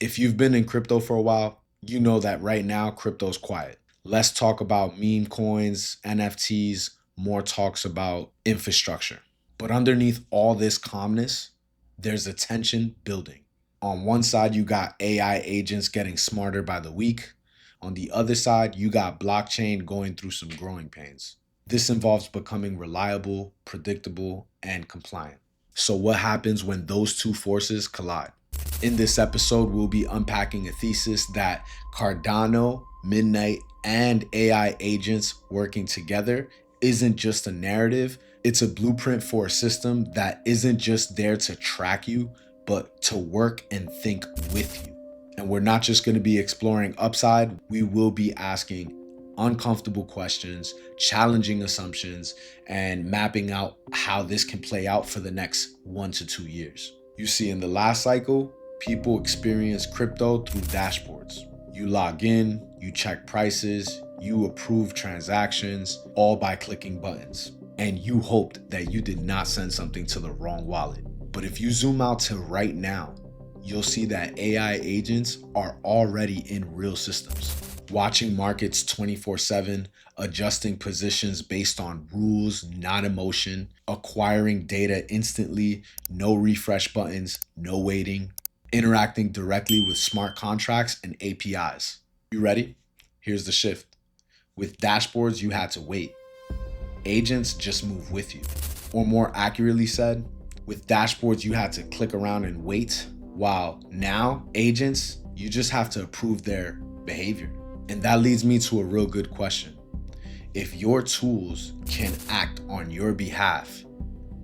If you've been in crypto for a while, you know that right now crypto's quiet. Less talk about meme coins, NFTs, more talks about infrastructure. But underneath all this calmness, there's a tension building. On one side, you got AI agents getting smarter by the week. On the other side, you got blockchain going through some growing pains. This involves becoming reliable, predictable, and compliant. So, what happens when those two forces collide? In this episode, we'll be unpacking a thesis that Cardano, Midnight, and AI agents working together isn't just a narrative, it's a blueprint for a system that isn't just there to track you, but to work and think with you. And we're not just going to be exploring upside, we will be asking uncomfortable questions, challenging assumptions, and mapping out how this can play out for the next 1 to 2 years. You see, in the last cycle, people experience crypto through dashboards. You log in, you check prices, you approve transactions, all by clicking buttons. And you hoped that you did not send something to the wrong wallet. But if you zoom out to right now, you'll see that AI agents are already in real systems, watching markets 24/7, adjusting positions based on rules, not emotion, acquiring data instantly, no refresh buttons, no waiting, interacting directly with smart contracts and APIs. You ready? Here's the shift. With dashboards, you had to wait. Agents just move with you. Or more accurately said, with dashboards, you had to click around and wait, while now, agents, you just have to approve their behavior. And that leads me to a real good question. If your tools can act on your behalf,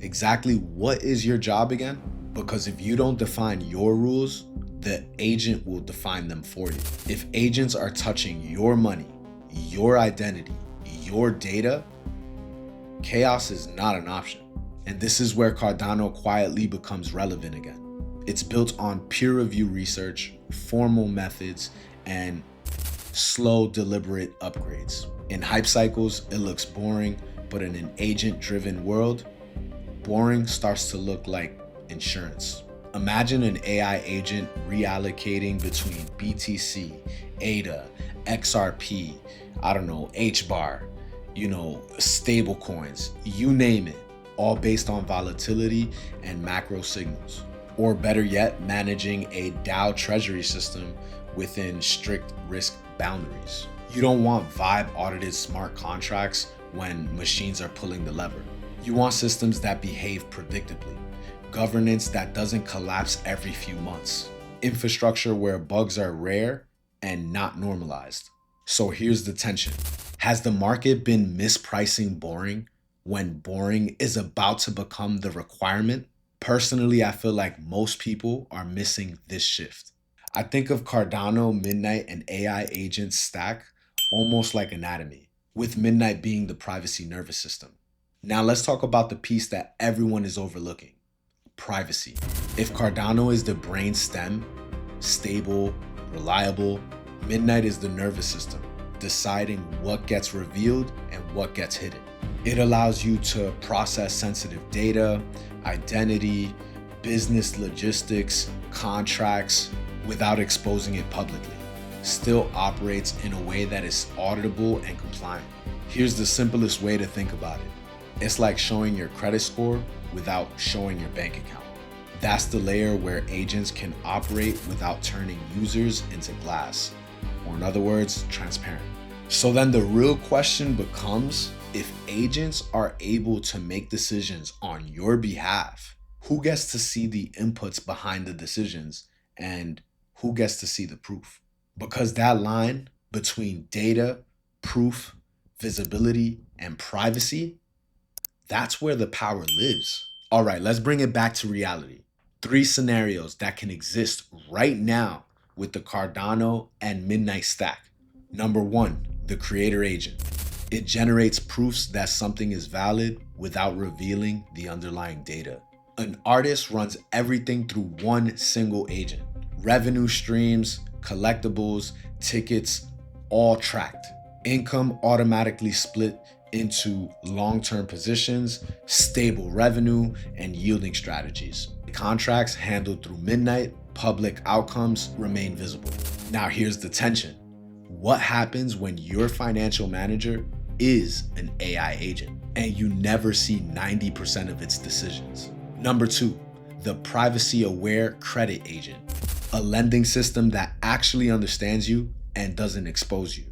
exactly what is your job again? Because if you don't define your rules, the agent will define them for you. If agents are touching your money, your identity, your data, chaos is not an option. And this is where Cardano quietly becomes relevant again. It's built on peer review research, formal methods, and slow, deliberate upgrades. In hype cycles, it looks boring, but in an agent-driven world, boring starts to look like insurance. Imagine an AI agent reallocating between BTC, ADA, XRP, HBAR, stable coins, you name it, all based on volatility and macro signals. Or better yet, managing a DAO treasury system within strict risk boundaries. You don't want vibe audited smart contracts when machines are pulling the lever. You want systems that behave predictably, governance that doesn't collapse every few months, infrastructure where bugs are rare and not normalized. So here's the tension. Has the market been mispricing boring when boring is about to become the requirement? Personally, I feel like most people are missing this shift. I think of Cardano, Midnight, and AI agents stack almost like anatomy, with Midnight being the privacy nervous system. Now let's talk about the piece that everyone is overlooking: privacy. If Cardano is the brain stem, stable, reliable, Midnight is the nervous system, deciding what gets revealed and what gets hidden. It allows you to process sensitive data, identity, business logistics, contracts without exposing it publicly. Still operates in a way that is auditable and compliant. Here's the simplest way to think about it. It's like showing your credit score without showing your bank account. That's the layer where agents can operate without turning users into glass, or in other words, transparent. So then the real question becomes, if agents are able to make decisions on your behalf, who gets to see the inputs behind the decisions and who gets to see the proof? Because that line between data, proof, visibility, and privacy, that's where the power lives. All right, let's bring it back to reality. 3 scenarios that can exist right now with the Cardano and Midnight stack. Number 1, the creator agent. It generates proofs that something is valid without revealing the underlying data. An artist runs everything through one single agent. Revenue streams, collectibles, tickets, all tracked. Income automatically split into long-term positions, stable revenue, and yielding strategies. Contracts handled through Midnight, public outcomes remain visible. Now here's the tension. What happens when your financial manager is an AI agent and you never see 90% of its decisions? Number 2, the privacy-aware credit agent, a lending system that actually understands you and doesn't expose you.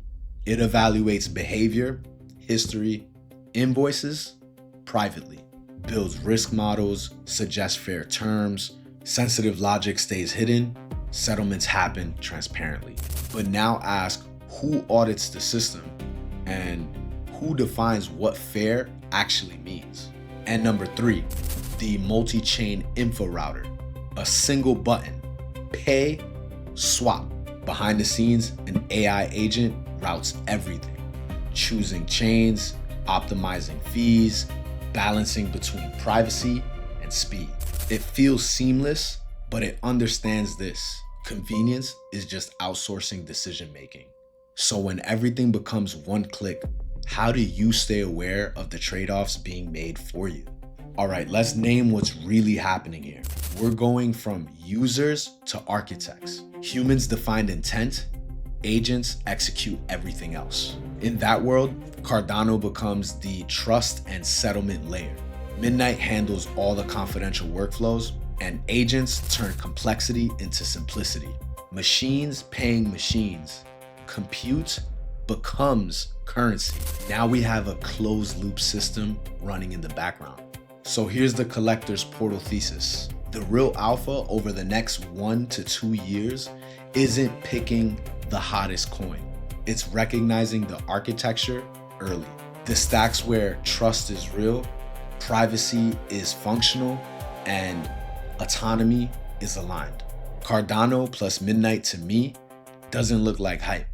It evaluates behavior, history, invoices privately, builds risk models, suggests fair terms, sensitive logic stays hidden, settlements happen transparently. But now ask, who audits the system and who defines what fair actually means? And number 3, the multi-chain info router, a single button, pay, swap. Behind the scenes, an AI agent routes everything, choosing chains, optimizing fees, balancing between privacy and speed. It feels seamless, but it understands this. Convenience is just outsourcing decision making. So when everything becomes one click, how do you stay aware of the trade-offs being made for you? All right, let's name what's really happening here. We're going from users to architects. Humans define intent, agents execute everything else. In that world, Cardano becomes the trust and settlement layer. Midnight handles all the confidential workflows, and agents turn complexity into simplicity. Machines paying machines. Compute becomes currency. Now we have a closed loop system running in the background. So here's the collector's portal thesis. The real alpha over the next 1 to 2 years isn't picking the hottest coin. It's recognizing the architecture early. The stacks where trust is real, privacy is functional, and autonomy is aligned. Cardano plus Midnight to me doesn't look like hype.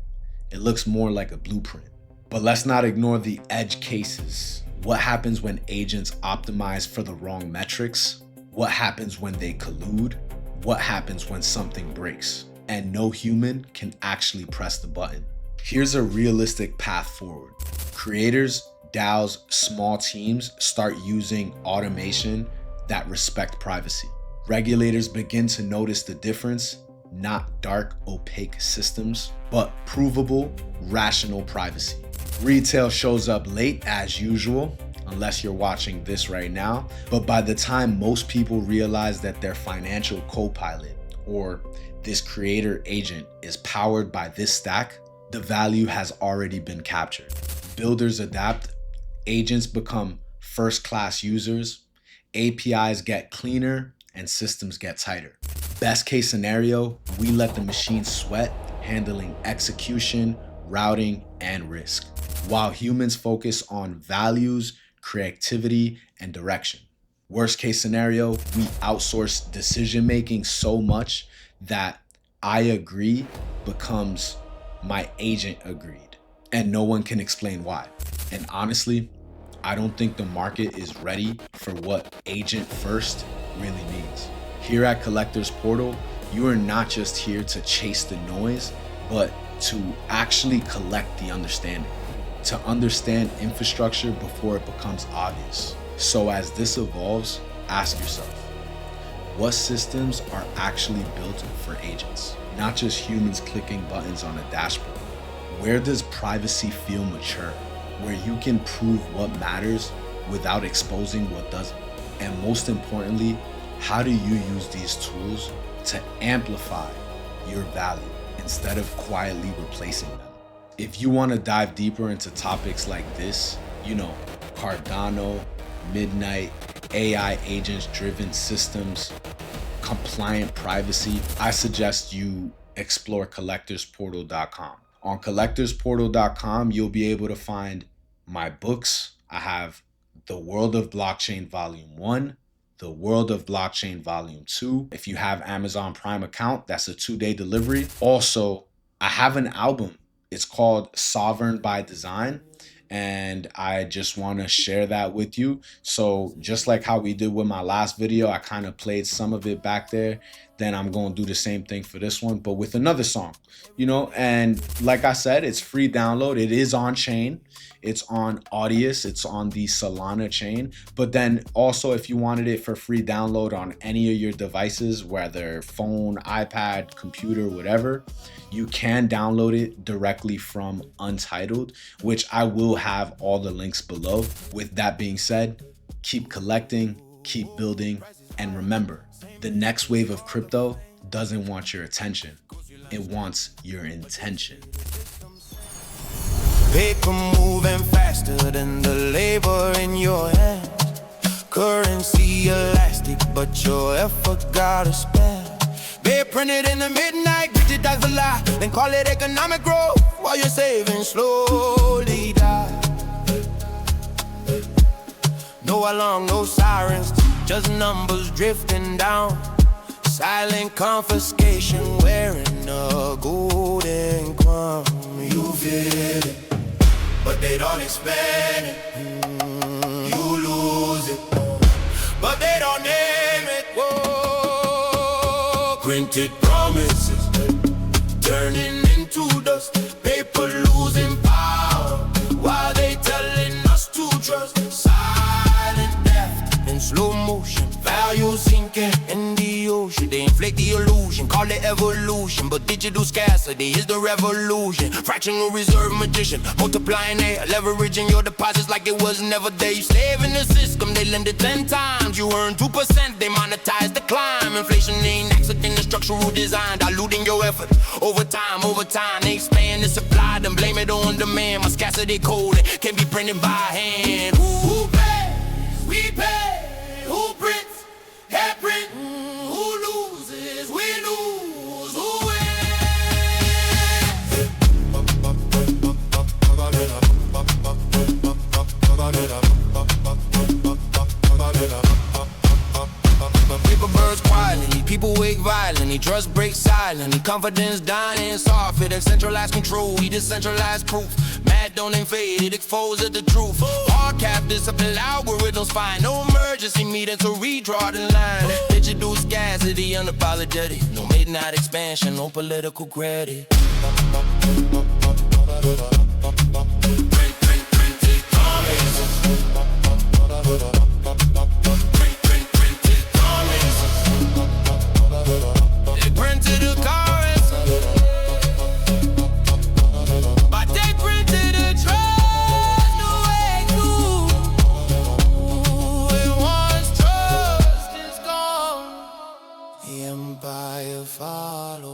It looks more like a blueprint. But let's not ignore the edge cases. What happens when agents optimize for the wrong metrics? What happens when they collude? What happens when something breaks and no human can actually press the button? Here's a realistic path forward. Creators, DAOs, small teams start using automation that respect privacy. Regulators begin to notice the difference, not dark, opaque systems, but provable, rational privacy. Retail shows up late as usual, unless you're watching this right now, but by the time most people realize that their financial co-pilot or this creator agent is powered by this stack, the value has already been captured. Builders adapt, agents become first-class users, APIs get cleaner, and systems get tighter. Best case scenario, we let the machine sweat, handling execution, routing, and risk, while humans focus on values, creativity, and direction. Worst case scenario, we outsource decision-making so much that I agree becomes my agent agreed, and no one can explain why. And honestly, I don't think the market is ready for what agent first really means. Here at Collector's Portal, you are not just here to chase the noise, but to actually collect the understanding, to understand infrastructure before it becomes obvious. So as this evolves, ask yourself, what systems are actually built for agents, not just humans clicking buttons on a dashboard? Where does privacy feel mature, where you can prove what matters without exposing what doesn't? And most importantly, how do you use these tools to amplify your value instead of quietly replacing them? If you want to dive deeper into topics like this, Cardano, Midnight, AI agents-driven systems, compliant privacy, I suggest you explore collectorsportal.com. On collectorsportal.com, you'll be able to find my books. I have The World of Blockchain Volume 1, The World of Blockchain Volume 2. If you have Amazon Prime account, that's a 2-day delivery. Also, I have an album. It's called Sovereign by Design, and I just want to share that with you. So just like how we did with my last video, I kind of played some of it back there. Then I'm going to do the same thing for this one, but with another song, you know. And like I said, it's free download. It is on chain. It's on Audius. It's on the Solana chain. But then also, if you wanted it for free download on any of your devices, whether phone, iPad, computer, whatever, you can download it directly from Untitled, which I will have all the links below. With that being said, keep collecting, keep building, and remember, the next wave of crypto doesn't want your attention. It wants your intention. Paper moving faster than the labor in your hands. Currency elastic, but your effort gotta spend. They printed in the midnight, digitize the lie, then call it economic growth, while your savings slowly die. No alarm, no sirens, just numbers drifting down. Silent confiscation wearing a golden crown. You feel it, but they don't expand it. You lose it, but they don't name it. Whoa. Printed promises turning into dust. Paper losing power while they telling us to trust. Silent death in slow motion, value sinking in the ocean. They inflate the illusion, call it evolution, but digital scarcity is the revolution. Fractional reserve magician, multiplying air, leveraging your deposits like it was never there. You slave in the system, they lend it 10 times. You earn 2%, they monetize the climb. Inflation ain't accident, it's structural design, diluting your effort over time. They expand the supply, then blame it on demand. My scarcity code can be printed by hand. Who pays? We pay. Who prints? Hair print. Who loses? We lose. Who wins? Paper burns quietly, people wake violently, trust breaks silently, confidence dying soft, it centralized control, we decentralized proof. Mad don't ain't faded, expose the truth. Hard cap discipline, algorithms find no emergency meeting to redraw the line. Digital scarcity, unapologetic, no midnight expansion, no political credit. Printed promises. They printed a currency, but they printed a trust away too. And once trust is gone, the empire follows.